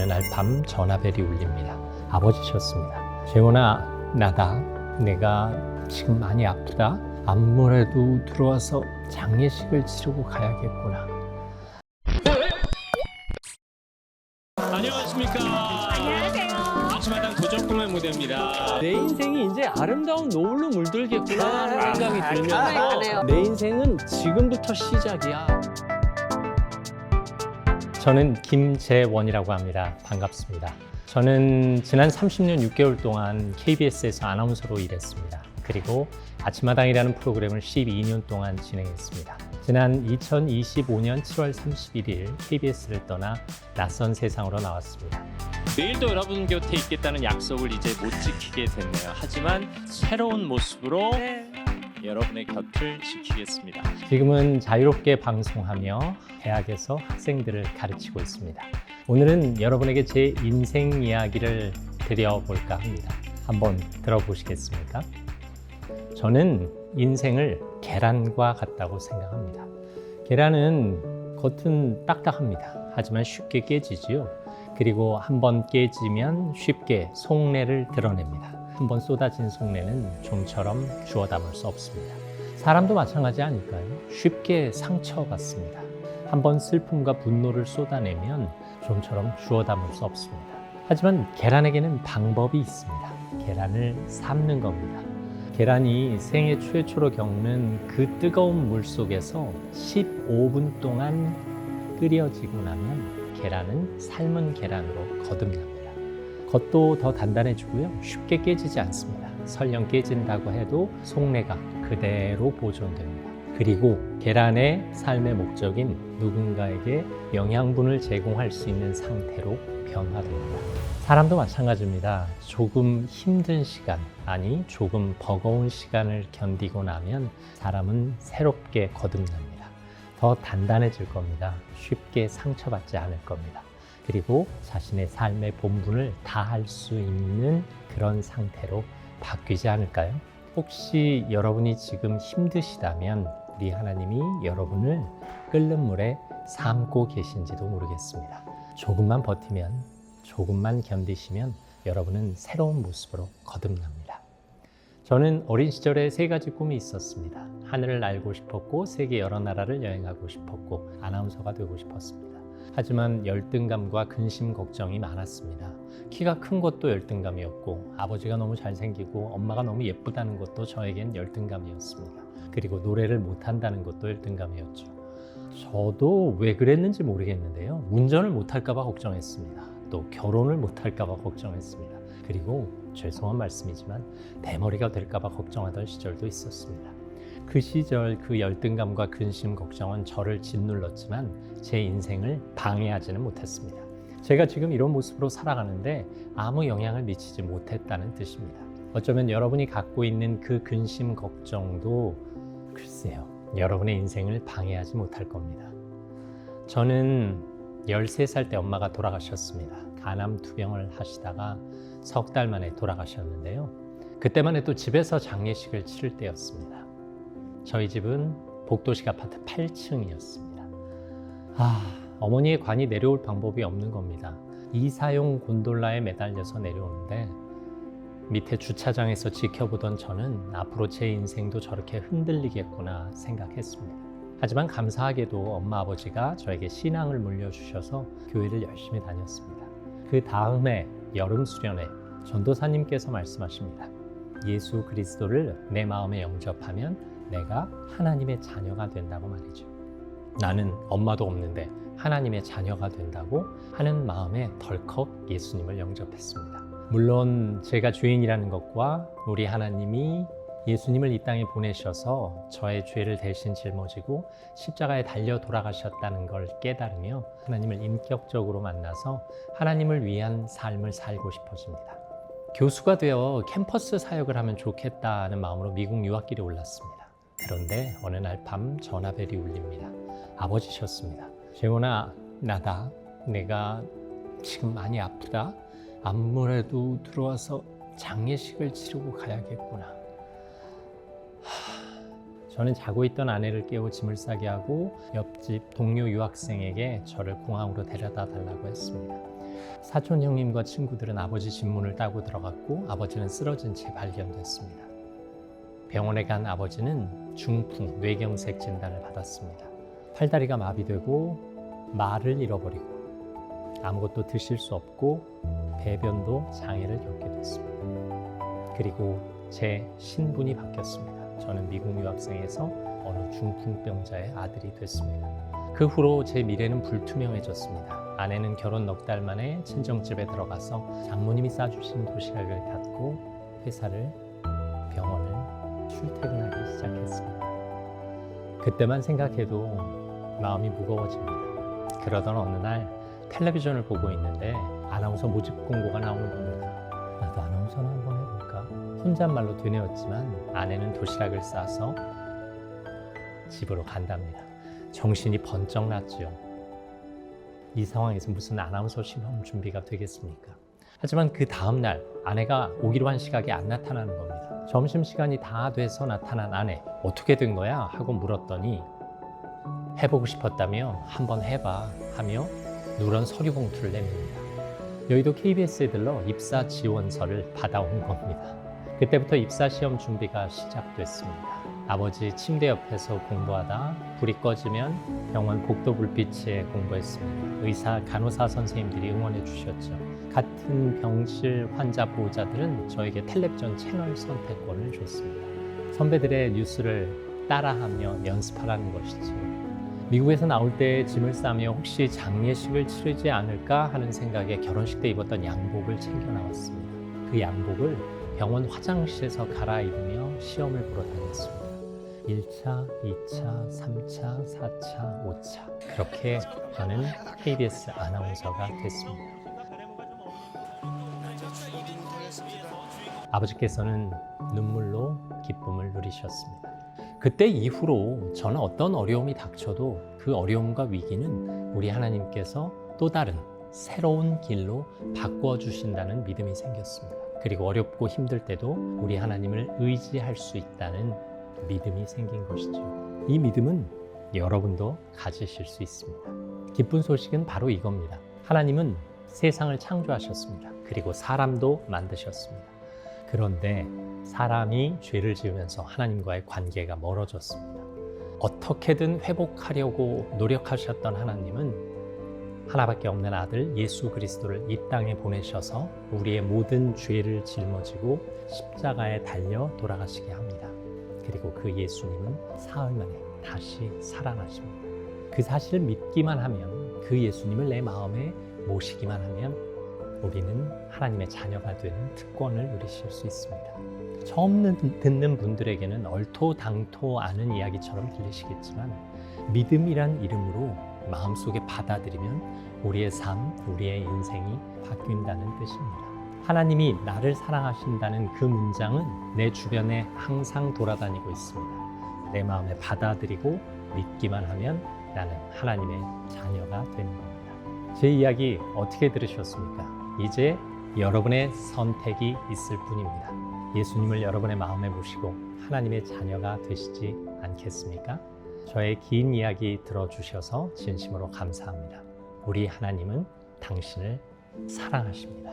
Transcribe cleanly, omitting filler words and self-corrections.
어느 날 밤 전화벨이 울립니다. 아버지셨습니다. 재원아, 나다. 내가 지금 많이 아프다. 아무래도 들어와서 장례식을 치르고 가야겠구나. 안녕하십니까. 안녕하세요. 아침마당 도적공의 무대입니다. 내 인생이 이제 아름다운 노을로 물들겠구나 하는 생각이 들면서 그래요. 내 인생은 지금부터 시작이야. 저는 김재원이라고 합니다. 반갑습니다. 저는 지난 30년 6개월 동안 KBS에서 아나운서로 일했습니다. 그리고 아침마당이라는 프로그램을 12년 동안 진행했습니다. 지난 2025년 7월 31일 KBS를 떠나 낯선 세상으로 나왔습니다. 내일도 여러분 곁에 있겠다는 약속을 이제 못 지키게 됐네요. 하지만 새로운 모습으로 여러분의 곁을 지키겠습니다. 지금은 자유롭게 방송하며 대학에서 학생들을 가르치고 있습니다. 오늘은 여러분에게 제 인생 이야기를 드려볼까 합니다. 한번 들어보시겠습니까? 저는 인생을 계란과 같다고 생각합니다. 계란은 겉은 딱딱합니다. 하지만 쉽게 깨지지요. 그리고 한번 깨지면 쉽게 속내를 드러냅니다. 한번 쏟아진 속내는 좀처럼 주워 담을 수 없습니다. 사람도 마찬가지 아닐까요? 쉽게 상처받습니다. 한번 슬픔과 분노를 쏟아내면 좀처럼 주워 담을 수 없습니다. 하지만 계란에게는 방법이 있습니다. 계란을 삶는 겁니다. 계란이 생애 최초로 겪는 그 뜨거운 물 속에서 15분 동안 끓여지고 나면 계란은 삶은 계란으로 거듭납니다. 겉도 더 단단해지고요. 쉽게 깨지지 않습니다. 설령 깨진다고 해도 속내가 그대로 보존됩니다. 그리고 계란의 삶의 목적인 누군가에게 영양분을 제공할 수 있는 상태로 변화됩니다. 사람도 마찬가지입니다. 조금 힘든 시간, 아니 조금 버거운 시간을 견디고 나면 사람은 새롭게 거듭납니다. 더 단단해질 겁니다. 쉽게 상처받지 않을 겁니다. 그리고 자신의 삶의 본분을 다할 수 있는 그런 상태로 바뀌지 않을까요? 혹시 여러분이 지금 힘드시다면 우리 하나님이 여러분을 끓는 물에 삶고 계신지도 모르겠습니다. 조금만 버티면, 조금만 견디시면 여러분은 새로운 모습으로 거듭납니다. 저는 어린 시절에 3가지 꿈이 있었습니다. 하늘을 날고 싶었고, 세계 여러 나라를 여행하고 싶었고, 아나운서가 되고 싶었습니다. 하지만 열등감과 근심 걱정이 많았습니다. 키가 큰 것도 열등감이었고, 아버지가 너무 잘생기고 엄마가 너무 예쁘다는 것도 저에겐 열등감이었습니다. 그리고 노래를 못한다는 것도 열등감이었죠. 저도 왜 그랬는지 모르겠는데요. 운전을 못할까 봐 걱정했습니다. 또 결혼을 못할까 봐 걱정했습니다. 그리고 죄송한 말씀이지만 대머리가 될까 봐 걱정하던 시절도 있었습니다. 그 시절 그 열등감과 근심 걱정은 저를 짓눌렀지만 제 인생을 방해하지는 못했습니다. 제가 지금 이런 모습으로 살아가는데 아무 영향을 미치지 못했다는 뜻입니다. 어쩌면 여러분이 갖고 있는 그 근심 걱정도 글쎄요, 여러분의 인생을 방해하지 못할 겁니다. 저는 13살 때 엄마가 돌아가셨습니다. 간암 투병을 하시다가 석 달 만에 돌아가셨는데요. 그때만 해도 집에서 장례식을 치를 때였습니다. 저희 집은 복도식 아파트 8층이었습니다. 어머니의 관이 내려올 방법이 없는 겁니다. 이사용 곤돌라에 매달려서 내려오는데 밑에 주차장에서 지켜보던 저는 앞으로 제 인생도 저렇게 흔들리겠구나 생각했습니다. 하지만 감사하게도 엄마 아버지가 저에게 신앙을 물려주셔서 교회를 열심히 다녔습니다. 그 다음에 여름 수련회 전도사님께서 말씀하십니다. 예수 그리스도를 내 마음에 영접하면 내가 하나님의 자녀가 된다고 말이죠. 나는 엄마도 없는데 하나님의 자녀가 된다고 하는 마음에 덜컥 예수님을 영접했습니다. 물론 제가 죄인이라는 것과 우리 하나님이 예수님을 이 땅에 보내셔서 저의 죄를 대신 짊어지고 십자가에 달려 돌아가셨다는 걸 깨달으며 하나님을 인격적으로 만나서 하나님을 위한 삶을 살고 싶어집니다. 교수가 되어 캠퍼스 사역을 하면 좋겠다는 마음으로 미국 유학길에 올랐습니다. 그런데 어느 날 밤 전화벨이 울립니다. 아버지셨습니다. 재원아, 나다. 내가 지금 많이 아프다. 아무래도 들어와서 장례식을 치르고 가야겠구나. 저는 자고 있던 아내를 깨워 짐을 싸게 하고 옆집 동료 유학생에게 저를 공항으로 데려다 달라고 했습니다. 사촌 형님과 친구들은 아버지 진문을 따고 들어갔고 아버지는 쓰러진 채 발견됐습니다. 병원에 간 아버지는 중풍 뇌경색 진단을 받았습니다. 팔다리가 마비되고 말을 잃어버리고 아무것도 드실 수 없고 배변도 장애를 겪게 됐습니다. 그리고 제 신분이 바뀌었습니다. 저는 미국 유학생에서 어느 중풍병자의 아들이 됐습니다. 그 후로 제 미래는 불투명해졌습니다. 아내는 결혼 넉 달 만에 친정집에 들어가서 장모님이 싸주신 도시락을 갖고 회사를, 병원을 출퇴근하기 시작했습니다. 그때만 생각해도 마음이 무거워집니다. 그러던 어느 날 텔레비전을 보고 있는데 아나운서 모집 공고가 나오는 겁니다. 나도 아나운서나 한번 해볼까? 혼잣말로 되뇌었지만 아내는 도시락을 싸서 집으로 간답니다. 정신이 번쩍 났지요. 이 상황에서 무슨 아나운서 시험 준비가 되겠습니까? 하지만 그 다음 날 아내가 오기로 한 시각에 안 나타나는 겁니다. 점심시간이 다 돼서 나타난 아내, 어떻게 된 거야? 하고 물었더니 해보고 싶었다며 한번 해봐 하며 누런 서류 봉투를 내밉니다. 여의도 KBS에 들러 입사 지원서를 받아온 겁니다. 그때부터 입사 시험 준비가 시작됐습니다. 아버지 침대 옆에서 공부하다 불이 꺼지면 병원 복도 불빛에 공부했습니다. 의사, 간호사 선생님들이 응원해 주셨죠. 같은 병실 환자 보호자들은 저에게 텔레비전 채널 선택권을 줬습니다. 선배들의 뉴스를 따라하며 연습하라는 것이죠. 미국에서 나올 때 짐을 싸며 혹시 장례식을 치르지 않을까 하는 생각에 결혼식 때 입었던 양복을 챙겨 나왔습니다. 그 양복을 병원 화장실에서 갈아입으며 시험을 보러 다녔습니다. 1차, 2차, 3차, 4차, 5차. 그렇게 저는 KBS 아나운서가 됐습니다. 아버지께서는 눈물로 기쁨을 누리셨습니다. 그때 이후로 저는 어떤 어려움이 닥쳐도 그 어려움과 위기는 우리 하나님께서 또 다른 새로운 길로 바꿔주신다는 믿음이 생겼습니다. 그리고 어렵고 힘들 때도 우리 하나님을 의지할 수 있다는 믿음이 생긴 것이죠. 이 믿음은 여러분도 가지실 수 있습니다. 기쁜 소식은 바로 이겁니다. 하나님은 세상을 창조하셨습니다. 그리고 사람도 만드셨습니다. 그런데 사람이 죄를 지으면서 하나님과의 관계가 멀어졌습니다. 어떻게든 회복하려고 노력하셨던 하나님은 하나밖에 없는 아들 예수 그리스도를 이 땅에 보내셔서 우리의 모든 죄를 짊어지고 십자가에 달려 돌아가시게 합니다. 그리고 그 예수님은 사흘 만에 다시 살아나십니다. 그 사실을 믿기만 하면, 그 예수님을 내 마음에 모시기만 하면 우리는 하나님의 자녀가 되는 특권을 누리실 수 있습니다. 처음 듣는 분들에게는 얼토당토 않은 이야기처럼 들리시겠지만 믿음이란 이름으로 마음속에 받아들이면 우리의 삶, 우리의 인생이 바뀐다는 뜻입니다. 하나님이 나를 사랑하신다는 그 문장은 내 주변에 항상 돌아다니고 있습니다. 내 마음에 받아들이고 믿기만 하면 나는 하나님의 자녀가 되는 겁니다. 제 이야기 어떻게 들으셨습니까? 이제 여러분의 선택이 있을 뿐입니다. 예수님을 여러분의 마음에 모시고 하나님의 자녀가 되시지 않겠습니까? 저의 긴 이야기 들어주셔서 진심으로 감사합니다. 우리 하나님은 당신을 사랑하십니다.